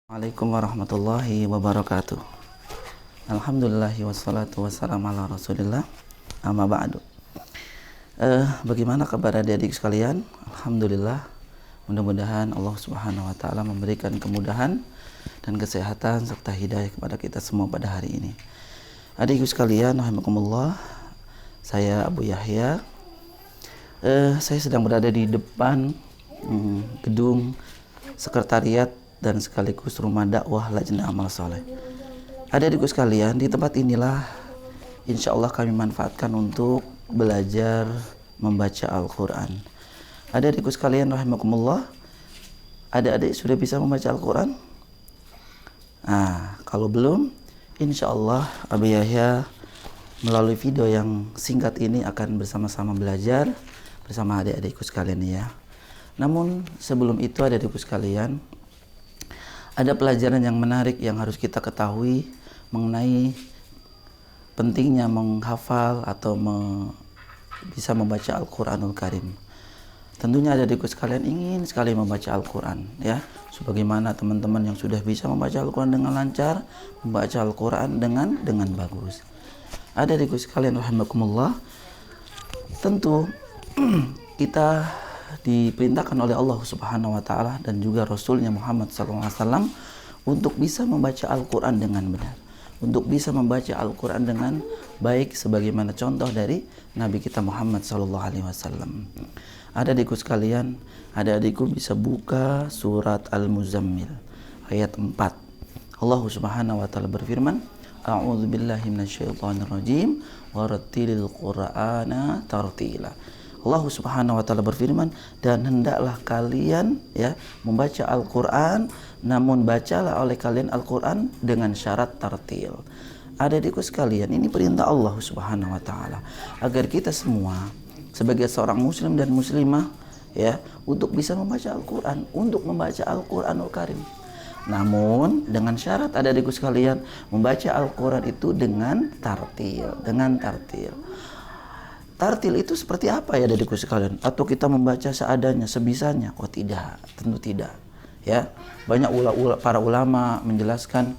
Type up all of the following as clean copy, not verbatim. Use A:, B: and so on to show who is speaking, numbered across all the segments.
A: Assalamualaikum warahmatullahi wabarakatuh. Alhamdulillahi wassalatu wassalamu ala rasulillah. Amma ba'du. Bagaimana kabar adik-adik sekalian? Alhamdulillah. Mudah-mudahan Allah Subhanahu wa taala memberikan kemudahan dan kesehatan serta hidayah kepada kita semua pada hari ini. Adik-adik sekalian, rahimakumullah. Saya Abu Yahya. Saya sedang berada di depan gedung sekretariat dan sekaligus rumah dakwah Lajnah Amal Saleh. Adik-adikku sekalian, di tempat inilah insya Allah kami manfaatkan untuk belajar membaca Al-Quran. Adik-adikku sekalian rahimakumullah, adik-adik sudah bisa membaca Al-Quran? Kalau belum, insya Allah Abu Yahya melalui video yang singkat ini akan bersama-sama belajar bersama adik-adikku sekalian ya. Namun sebelum itu adik-adikku sekalian, ada pelajaran yang menarik yang harus kita ketahui mengenai pentingnya menghafal atau bisa membaca Al-Quranul Karim. Tentunya adik-adikku sekalian ingin sekali membaca Al-Quran ya. Sebagaimana teman-teman yang sudah bisa membaca Al-Quran dengan lancar, membaca Al-Quran dengan bagus. Adik-adikku sekalian rahimakumullah, tentu kita diperintahkan oleh Allah Subhanahu wa taala dan juga Rasulnya Muhammad SAW untuk bisa membaca Al-Quran dengan benar, untuk bisa membaca Al-Quran dengan baik sebagaimana contoh dari Nabi kita Muhammad SAW. Adik-adikku sekalian, adik-adikku bisa buka surat Al-Muzammil ayat 4. Allah Subhanahu wa taala berfirman, A'udzubillahi minasyaitonirrajim warattilil Qur'ana tartila. Allah Subhanahu wa taala berfirman, dan hendaklah kalian ya membaca Al-Qur'an, namun bacalah oleh kalian Al-Qur'an dengan syarat tartil. Adik-adikku sekalian, ini perintah Allah Subhanahu wa taala agar kita semua sebagai seorang muslim dan muslimah ya untuk bisa membaca Al-Qur'an, untuk membaca Al-Qur'anul Karim. Namun dengan syarat adik-adikku sekalian, membaca Al-Qur'an itu dengan tartil, dengan tartil. Tartil itu seperti apa ya adik-adikku sekalian? Atau kita membaca seadanya, sebisanya? Oh tidak, tentu tidak. Ya, banyak para ulama menjelaskan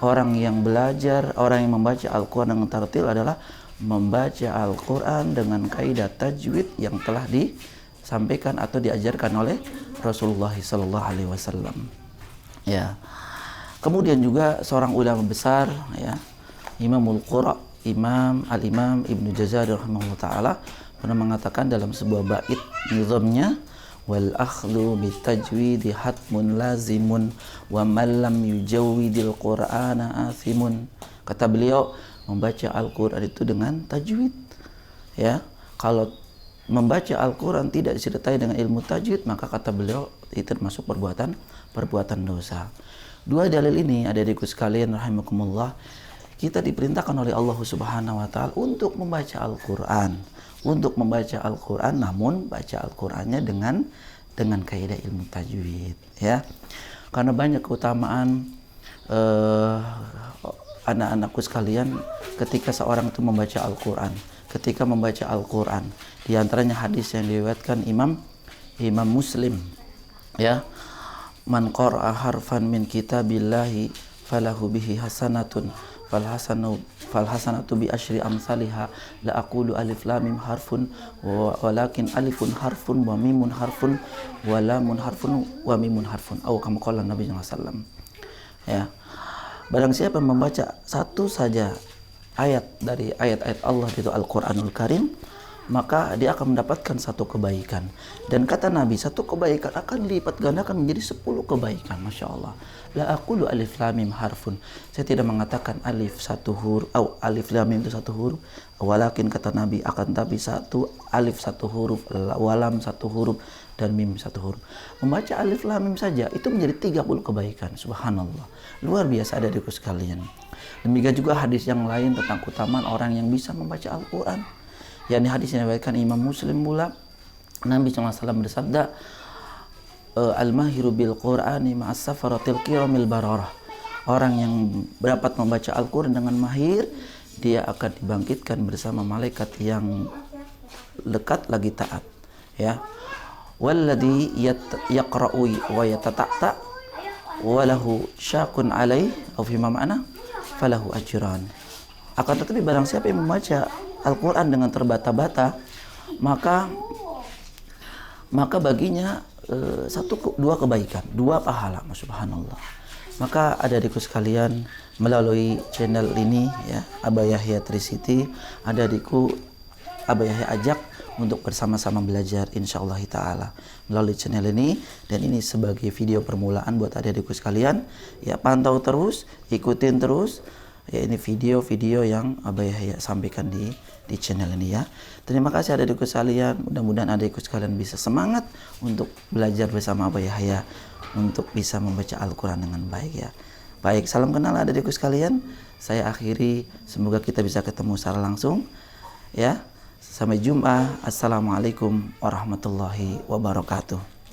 A: orang yang belajar, orang yang membaca Al-Quran dengan tartil adalah membaca Al-Quran dengan kaidah tajwid yang telah disampaikan atau diajarkan oleh Rasulullah SAW. Ya, kemudian juga seorang ulama besar, ya, Imamul Qura, Al-Imam Ibnu Jazari rahimahullah ta'ala pernah mengatakan dalam sebuah bait nizamnya, wal akhlu bitajwidi hatmun lazimun wa man lam yujawwidil qur'ana athimun. Kata beliau, membaca Al-Quran itu dengan tajwid ya. Kalau membaca Al-Quran tidak disertai dengan ilmu tajwid, maka kata beliau itu termasuk perbuatan dosa. Dua dalil ini adik-adikku sekalian rahimakumullah, kita diperintahkan oleh Allah Subhanahu wa taala untuk membaca Al-Qur'an, untuk membaca Al-Qur'an, namun baca Al-Qur'annya dengan kaidah ilmu tajwid ya. Karena banyak keutamaan anak-anakku sekalian ketika seorang itu membaca Al-Qur'an. Ketika membaca Al-Qur'an, di antaranya hadis yang diriwayatkan Imam Muslim ya. Man qara'a harfan min kitabillahi falahu bihi hasanatun falhasanatu bi asyri amsalha la aqulu alif lam mim harfun walakin alifun harfun wa mimun harfun wa lamun harfun wa mimun harfun atau kama qala Nabi SAW. Ya. Barang siapa membaca satu saja ayat dari ayat-ayat Allah itu Al-Qur'anul Karim, maka dia akan mendapatkan satu kebaikan. Dan kata Nabi, satu kebaikan akan dilipat gandakan menjadi 10 kebaikan. Masya Allah. La aqulu alif lam mim harfun. Saya tidak mengatakan alif satu huruf atau alif lam mim itu satu huruf. Walakin kata Nabi, akan tapi satu alif satu huruf, walam satu huruf, dan mim satu huruf. Membaca alif lam mim saja itu menjadi 30 kebaikan. Subhanallah. Luar biasa adik-adikku sekalian. Demikian juga hadis yang lain tentang keutamaan orang yang bisa membaca Al-Quran. Yang hadis yang diriwayatkan Imam Muslim pula, Nabi SAW bersabda, Al-mahiru bil Qur'ani ma'as safaratil kiramil bararah. Orang yang dapat membaca Al-Quran dengan mahir, dia akan dibangkitkan bersama malaikat yang dekat lagi taat ya. Walladhi yaqra'u wa yatata'ta walahu syaqun alaih atau fima ma'na falahu ajran. Akan tetapi barang siapa yang membaca Al-Quran dengan terbata-bata, maka baginya dua kebaikan, dua pahala, subhanallah. Maka adik-adikku sekalian, melalui channel ini ya, Abah Yahya Trisiti, adik-adikku Abah Yahya ajak untuk bersama-sama belajar insyaallah taala melalui channel ini, dan ini sebagai video permulaan buat adik-adikku sekalian ya. Pantau terus, ikutin terus ya, ini video-video yang Abah Yahya sampaikan di channel ini ya. Terima kasih adik-adikku sekalian, mudah-mudahan adik-adikku sekalian bisa semangat untuk belajar bersama Abah Yahya untuk bisa membaca Al-Quran dengan baik ya. Baik, salam kenal adik-adikku sekalian, saya akhiri, semoga kita bisa ketemu secara langsung ya. Sampai jumpa. Assalamualaikum warahmatullahi wabarakatuh.